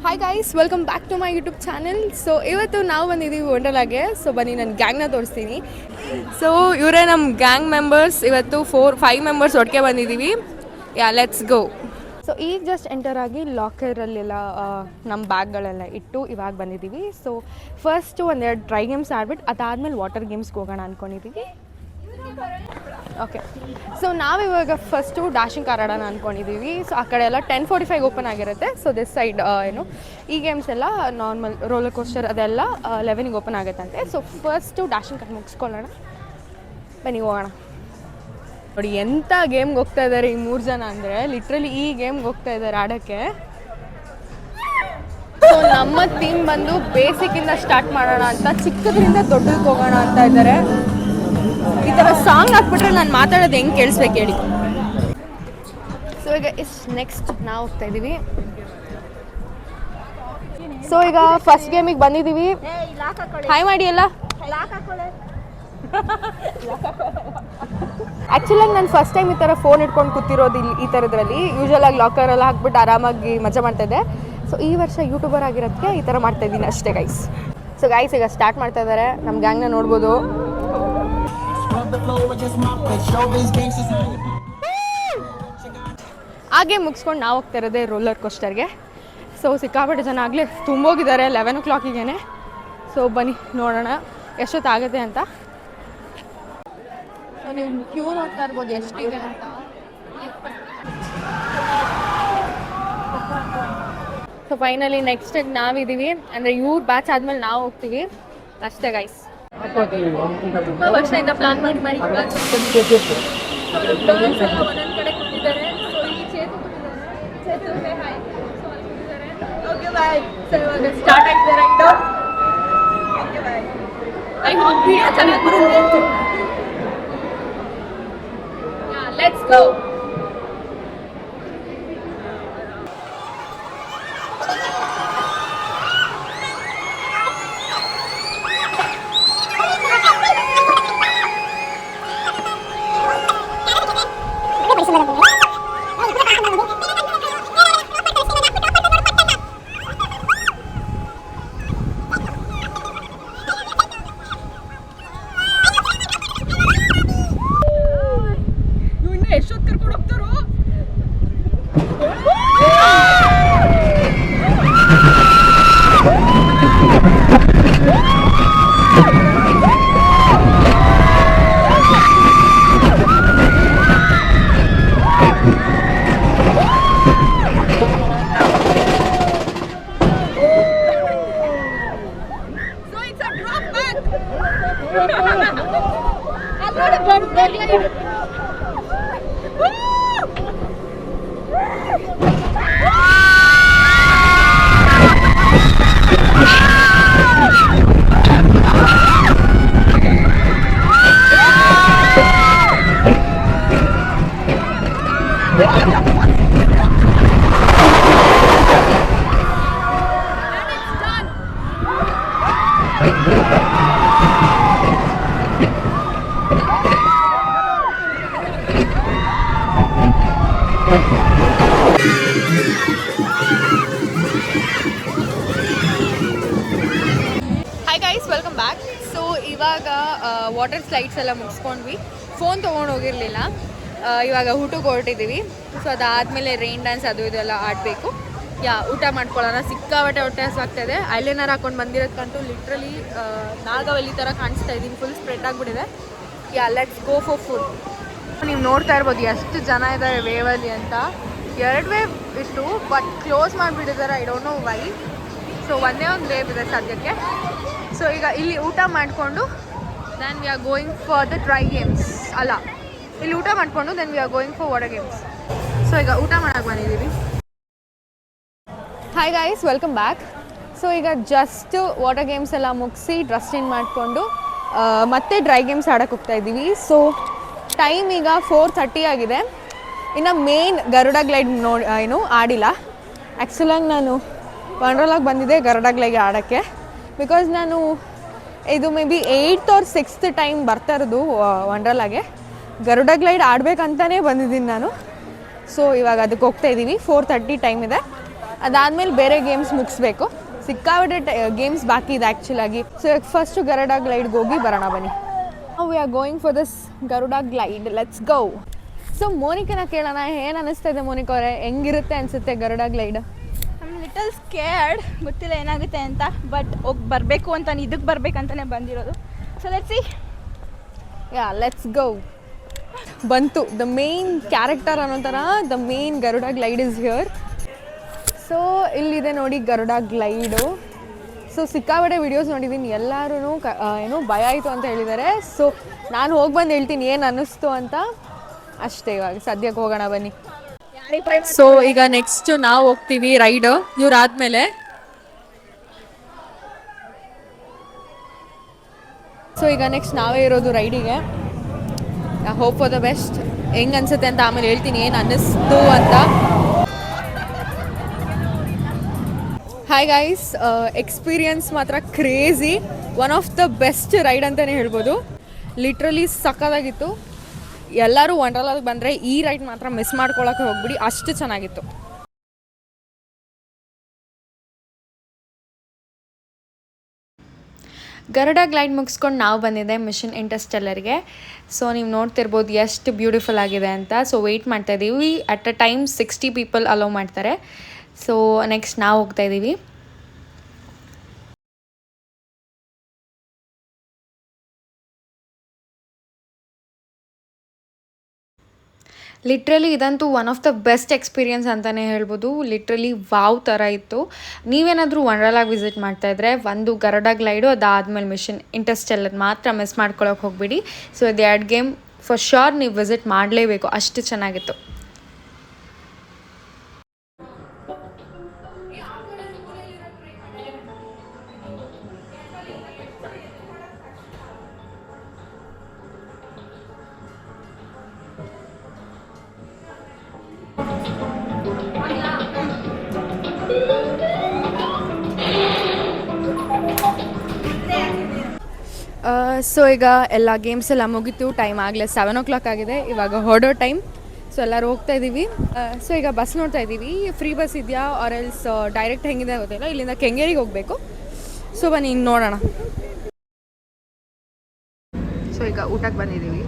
Hi guys, welcome back to my YouTube channel. So ಇವತ್ತು ನಾವು ಬಂದಿದ್ದೀವಿ ವಂಡರ್ಲಾಗೆ. ಸೊ ಬನ್ನಿ ನಾನು ಗ್ಯಾಂಗ್ನ ತೋರಿಸ್ತೀನಿ. ಸೊ ಇವರೇ ನಮ್ಮ ಗ್ಯಾಂಗ್ ಮೆಂಬರ್ಸ್. ಇವತ್ತು 4-5 ಮೆಂಬರ್ಸ್ ಒಟ್ಟಿಗೆ ಬಂದಿದ್ದೀವಿ. Let's go. ಸೊ ಈಗ ಜಸ್ಟ್ ಎಂಟರ್ ಆಗಿ ಲಾಕರಲ್ಲೆಲ್ಲ ನಮ್ಮ ಬ್ಯಾಗ್ಗಳೆಲ್ಲ ಇಟ್ಟು ಇವಾಗ ಬಂದಿದ್ದೀವಿ. ಸೊ ಫಸ್ಟು ಒಂದೆರಡು ಡ್ರೈ ಗೇಮ್ಸ್ ಆಡ್ಬಿಟ್ಟು ಅದಾದಮೇಲೆ ವಾಟರ್ ಗೇಮ್ಸ್ಗೆ ಹೋಗೋಣ ಅಂದ್ಕೊಂಡಿದ್ದೀವಿ. ಓಕೆ, ಸೊ ನಾವಿವಾಗ ಫಸ್ಟು ಡ್ಯಾಶಿಂಗ್ ಕಾರ್ ಆಡೋಣ ಅಂದ್ಕೊಂಡಿದ್ದೀವಿ. ಸೊ ಆ ಕಡೆ ಎಲ್ಲ 10:45 ಓಪನ್ ಆಗಿರುತ್ತೆ. ಸೊ ದಿಸ್ ಸೈಡ್ ಈ ಗೇಮ್ಸ್ ಎಲ್ಲ ನಾರ್ಮಲ್ ರೋಲರ್ ಕೋಸ್ಟರ್ ಅದೆಲ್ಲ 11ಗೆ ಓಪನ್ ಆಗುತ್ತಂತೆ. ಸೊ ಫಸ್ಟು ಡ್ಯಾಶಿಂಗ್ ಕಾರ್ ಮುಗಿಸ್ಕೊಳ್ಳೋಣ, ಬನ್ನಿ ಹೋಗೋಣ. ನೋಡಿ ಎಂಥ ಗೇಮ್ಗೆ ಹೋಗ್ತಾ ಇದ್ದಾರೆ ಈ 3 ಜನ ಅಂದರೆ, ಲಿಟ್ರಲಿ ಈ ಗೇಮ್ಗೆ ಹೋಗ್ತಾ ಇದ್ದಾರೆ ಆಡೋಕ್ಕೆ. ಸೊ ನಮ್ಮ ಟೀಮ್ ಬಂದು ಬೇಸಿಕ್ಕಿಂದ ಸ್ಟಾರ್ಟ್ ಮಾಡೋಣ ಅಂತ, ಚಿಕ್ಕದ್ರಿಂದ ದೊಡ್ಡದಕ್ಕೆ ಹೋಗೋಣ ಅಂತ ಇದ್ದಾರೆ. ಈ ಥರ ಸಾಂಗ್ ಹಾಕ್ಬಿಟ್ರೆ ನಾನು ಮಾತಾಡೋದು ಹೆಂಗೆ ಕೇಳಿಸ್ಬೇಕು ಹೇಳಿ. ಸೊ ಈಗ ನೆಕ್ಸ್ಟ್ ನಾವು ಹೋಗ್ತಾ ಇದ್ದೀವಿ. ಸೊ ಈಗ ಫಸ್ಟ್ ಗೇಮಿಗೆ ಬಂದಿದ್ದೀವಿ. ಹಾಯ್ ಮಾಡಿ ಎಲ್ಲ. ಆ್ಯಕ್ಚುಲಾಗಿ ನಾನು ಫಸ್ಟ್ ಟೈಮ್ ಈ ಥರ ಫೋನ್ ಇಟ್ಕೊಂಡು ಕೂತಿರೋದು ಈ ಥರದ್ರಲ್ಲಿ. ಯೂಶ್ವಲಾಗಿ ಲಾಕರೆಲ್ಲ ಹಾಕ್ಬಿಟ್ಟು ಆರಾಮಾಗಿ ಮಜಾ ಮಾಡ್ತಾಯಿದ್ದೆ. ಸೊ ಈ ವರ್ಷ ಯೂಟ್ಯೂಬರ್ ಆಗಿರೋದಕ್ಕೆ ಈ ಥರ ಮಾಡ್ತಾಯಿದ್ದೀನಿ ಅಷ್ಟೇ ಗೈಸ್. ಸೊ ಗೈಸ್ ಈಗ ಸ್ಟಾರ್ಟ್ ಮಾಡ್ತಾ ಇದ್ದಾರೆ. ನಮ್ಮ ಗ್ಯಾಂಗ್ನ ನೋಡ್ಬೋದು. ಹಾಗೆ ಮುಗಿಸ್ಕೊಂಡು ನಾವು ಹೋಗ್ತಾ ಇರೋದೇ ರೋಲರ್ ಕೋಸ್ಟರ್ಗೆ. ಸೊ ಸಿಕ್ಕಾಪಟ್ಟೆ ಜನ ಆಗಲೇ ತುಂಬೋಗಿದ್ದಾರೆ 11 o'clockಗೆ. ಸೊ ಬನ್ನಿ ನೋಡೋಣ ಎಷ್ಟೊತ್ತಾಗುತ್ತೆ ಅಂತ. ನೀವು ಕ್ಯೂ ನೋಡ್ತಾ ಇರ್ಬೋದು ಎಷ್ಟಿದೆ ಅಂತ. ಸೊ ಫೈನಲಿ ನೆಕ್ಸ್ಟ್ ನಾವಿದ್ದೀವಿ, ಅಂದರೆ ಇವ್ರ ಬ್ಯಾಚ್ ಆದಮೇಲೆ ನಾವು ಹೋಗ್ತೀವಿ ಅಷ್ಟೇ ಗೈಸ್. ತುಂಬ ವರ್ಷದಿಂದ ಪ್ಲಾನ್ ಮಾಡಿ ಒಂದೊಂದು ಕಡೆ ಕೂತಿದ್ದಾರೆ. ಸೊ ಈ ಚೇತು ಹಾಯ್. ಸೊ ಅಲ್ಲಿ ಕೂತಿದ್ದಾರೆ. Okay bye. ಸೊ ಇವಾಗ ಸ್ಟಾರ್ಟ್ ಆಗ್ತಿದೆ ride. Okay bye. I hope video ಚೆನ್ನಾಗಿ ಬರುತ್ತೆ. Let's go. ಎಷ್ಟೊತ್ತು ಕರ್ಕೊಂಡು ಹೋಗ್ತಾರೋ. Hi guys, welcome back. So ಇವಾಗ ವಾಟರ್ ಸ್ಲೈಡ್ಸ್ ಎಲ್ಲ ಮುಗಿಸ್ಕೊಂಡ್ವಿ. ಫೋನ್ ತೊಗೊಂಡು ಹೋಗಿರಲಿಲ್ಲ. ಇವಾಗ ಊಟಕ್ಕೆ ಹೊರಟಿದ್ದೀವಿ. ಸೊ ಅದಾದಮೇಲೆ ರೈನ್ ಡ್ಯಾನ್ಸ್ ಅದು ಇದೆಲ್ಲ ಆಡಬೇಕು. ಊಟ ಮಾಡ್ಕೊಳ್ಳೋಣ. ಸಿಕ್ಕಾಬಟ್ಟೆ ಹೊಟ್ಟೆ ಹಸಿವಾಗ್ತಾಯಿದೆ. ಐಲೈನರ್ ಹಾಕೊಂಡು ಬಂದಿರೋದಕ್ಕಂತೂ ಲಿಟ್ರಲಿ ನಾಗವಲ್ಲಿ ಥರ ಕಾಣಿಸ್ತಾ ಇದ್ದೀನಿ. ಫುಲ್ ಸ್ಪ್ರೆಡ್ ಆಗಿಬಿಟ್ಟಿದೆ. Let's go for food. ನೀವು ನೋಡ್ತಾ ಇರ್ಬೋದು ಎಷ್ಟು ಜನ ಇದ್ದಾರೆ ವೇವಲ್ಲಿ ಅಂತ. 2 ವೇವ್ ಇತ್ತು, ಬಟ್ ಕ್ಲೋಸ್ ಮಾಡಿಬಿಟ್ಟಿದ್ದಾರೆ. I don't know why. So ಒಂದೇ ಒಂದು ವೇವ್ ಇದೆ ಸದ್ಯಕ್ಕೆ. ಸೊ ಈಗ ಇಲ್ಲಿ ಊಟ ಮಾಡಿಕೊಂಡು then we are going for the dry games. ಅಲ್ಲ, ಇಲ್ಲಿ ಊಟ ಮಾಡಿಕೊಂಡು then we are going for water games. So ಈಗ ಊಟ ಮಾಡೋಕ್ಕೆ ಬಂದಿದ್ದೀವಿ. Hi guys, welcome back. So ಈಗ ಜಸ್ಟ್ ವಾಟರ್ ಗೇಮ್ಸ್ ಎಲ್ಲ ಮುಗಿಸಿ ಡ್ರೆಸ್ ಚೇಂಜ್ ಮಾಡಿಕೊಂಡು ಮತ್ತೆ ಡ್ರೈ ಗೇಮ್ಸ್ ಆಡೋಕ್ಕೆ ಹೋಗ್ತಾ ಇದ್ದೀವಿ. ಸೊ ಟೈಮ್ ಈಗ 4:30 ಆಗಿದೆ. ಇನ್ನು ಮೇನ್ ಗರುಡ ಗ್ಲೈಡ್ ಆಡಿಲ್ಲ. ಆ್ಯಕ್ಚುಲಾಗಿ ನಾನು ವಂಡರ್ಲಾಗೆ ಬಂದಿದ್ದೆ ಗರುಡ ಗ್ಲೈಡ್ ಆಡೋಕ್ಕೆ. ಬಿಕಾಸ್ ನಾನು ಇದು may be 8th or 6th time ಬರ್ತಾ ಇರೋದು ವಂಡರ್ಲಾಗೆ. ಗರುಡ ಗ್ಲೈಡ್ ಆಡಬೇಕಂತಲೇ ಬಂದಿದ್ದೀನಿ ನಾನು. ಸೊ ಇವಾಗ ಅದಕ್ಕೆ ಹೋಗ್ತಾ ಇದ್ದೀವಿ. 4:30 ಟೈಮ್ ಇದೆ. ಅದಾದಮೇಲೆ ಬೇರೆ ಗೇಮ್ಸ್ ಮುಗಿಸ್ಬೇಕು. ಸಿಕ್ಕಾಬಿಟ್ಟೆ ಗೇಮ್ಸ್ ಬಾಕಿ ಇದೆ ಆ್ಯಕ್ಚುಲಾಗಿ. ಸೊ ಫಸ್ಟು ಗರುಡ ಗ್ಲೈಡ್ಗೆ ಹೋಗಿ ಬರೋಣ ಬನ್ನಿ. We are going for this Garuda glide, let's go. So ಮೋನಿಕನ ಕೇಳೋಣ, ಏನು ಅನ್ನಿಸ್ತಾ ಇದೆ ಮೋನಿಕಾ ಅವರೇ, ಹೆಂಗಿರುತ್ತೆ ಅನಿಸುತ್ತೆ ಗರುಡ ಗ್ಲೈಡ್? ಲಿಟಲ್ ಸ್ಕೇರ್ಡ್, ಗೊತ್ತಿಲ್ಲ ಏನಾಗುತ್ತೆ ಅಂತ, ಬಟ್ ಹೋಗಿ ಬರಬೇಕು ಅಂತ, ಇದಕ್ಕೆ ಬರ್ಬೇಕಂತಲೇ ಬಂದಿರೋದು. So let's see. Yeah, let's go. ಬಂತು ದ ಮೇನ್ ಕ್ಯಾರೆಕ್ಟರ್ ಅನ್ನೋ ಥರ, the main Garuda glide is here. So ಇಲ್ಲಿದೆ ನೋಡಿ ಗರುಡ ಗ್ಲೈಡು. ಸೊ ಸಿಕ್ಕಾಬಟ್ಟೆ ವಿಡಿಯೋಸ್ ನೋಡಿದ್ದೀನಿ, ಎಲ್ಲರೂ ಏನೋ ಭಯ ಆಯಿತು ಅಂತ ಹೇಳಿದ್ದಾರೆ. ಸೊ ನಾನು ಹೋಗಿ ಬಂದು ಹೇಳ್ತೀನಿ ಏನು ಅನ್ನಿಸ್ತು ಅಂತ ಅಷ್ಟೇ. ಇವಾಗ ಸದ್ಯಕ್ಕೆ ಹೋಗೋಣ ಬನ್ನಿ. ಸೊ ಈಗ ನೆಕ್ಸ್ಟ್ ನಾವು ಹೋಗ್ತೀವಿ ರೈಡ್, ಇವ್ರಾದ್ಮೇಲೆ. ಸೊ ಈಗ ನೆಕ್ಸ್ಟ್ ನಾವೇ ಇರೋದು ರೈಡಿಗೆ. Hope for the best. ಹೆಂಗೆ ಅನ್ಸುತ್ತೆ ಅಂತ ಆಮೇಲೆ ಹೇಳ್ತೀನಿ ಏನು ಅನ್ನಿಸ್ತು ಅಂತ. ಹಾಯ್ ಗೈಸ್, ಎಕ್ಸ್ಪೀರಿಯನ್ಸ್ ಮಾತ್ರ crazy. One of the best ride ಅಂತಲೇ ಹೇಳ್ಬೋದು. ಲಿಟ್ರಲಿ ಸಕ್ಕತ್ತಾಗಿತ್ತು. ಎಲ್ಲರೂ ವಂಡರ್ಲಾಗೆ ಬಂದರೆ ಈ ರೈಡ್ ಮಾತ್ರ ಮಿಸ್ ಮಾಡ್ಕೊಳ್ಳೋಕೆ ಹೋಗ್ಬಿಡಿ, ಅಷ್ಟು ಚೆನ್ನಾಗಿತ್ತು. ಗರುಡ ಗ್ಲೈಡ್ ಮುಗಿಸ್ಕೊಂಡು ನಾವು ಬಂದಿದ್ದೆ ಮಿಷನ್ ಇಂಟರ್ಸ್ಟೆಲ್ಲರ್ಗೆ. ಸೊ ನೀವು ನೋಡ್ತಿರ್ಬೋದು ಎಷ್ಟು ಬ್ಯೂಟಿಫುಲ್ ಆಗಿದೆ ಅಂತ. ಸೊ ವೆಯ್ಟ್ ಮಾಡ್ತಾಯಿದ್ದೀವಿ. At a time 60 people hello ಮಾಡ್ತಾರೆ. ಸೊ ನೆಕ್ಸ್ಟ್ ನಾವು ಹೋಗ್ತಾಯಿದ್ದೀವಿ. ಲಿಟ್ರಲಿ ಇದಂತೂ one of the best experience ಅಂತಲೇ ಹೇಳ್ಬೋದು. ಲಿಟ್ರಲಿ ವಾವ್ ಥರ ಇತ್ತು. ನೀವೇನಾದರೂ ವಂಡರ್ಲಾಗೆ ವಿಸಿಟ್ ಮಾಡ್ತಾಯಿದ್ರೆ ಒಂದು ಗರುಡ ಗ್ಲೈಡು, ಅದಾದಮೇಲೆ ಮಿಷನ್ ಇಂಟರ್ಸ್ಟೆಲ್ಲರ್ ಮಾತ್ರ ಮಿಸ್ ಮಾಡ್ಕೊಳ್ಳೋಕೆ ಹೋಗ್ಬಿಡಿ. ಸೊ ಇದು 2 ಗೇಮ್ ಫಾರ್ ಶ್ಯೂರ್ ನೀವು ವಿಸಿಟ್ ಮಾಡಲೇಬೇಕು, ಅಷ್ಟು ಚೆನ್ನಾಗಿತ್ತು. ಸೊ ಈಗ ಎಲ್ಲ ಗೇಮ್ಸ್ ಎಲ್ಲ ಮುಗೀತು. ಟೈಮ್ ಆಗಲೇ 7 o'clock ಆಗಿದೆ. ಇವಾಗ ಹೊರಡೋ ಟೈಮ್. ಸೊ ಎಲ್ಲರೂ ಹೋಗ್ತಾ ಇದ್ದೀವಿ. ಸೊ ಈಗ ಬಸ್ ನೋಡ್ತಾ ಇದ್ದೀವಿ, ಫ್ರೀ ಬಸ್ ಇದೆಯಾ ಆರ್ ಎಲ್ಸ್ ಡೈರೆಕ್ಟ್ ಹೆಂಗಿದೆ ಗೊತ್ತಿಲ್ಲ. ಇಲ್ಲಿಂದ ಕೆಂಗೇರಿಗೆ ಹೋಗಬೇಕು. ಸೊ ಬನ್ನಿ ನೋಡೋಣ. ಸೊ ಈಗ ಊಟಕ್ಕೆ ಬಂದಿದ್ದೀವಿ.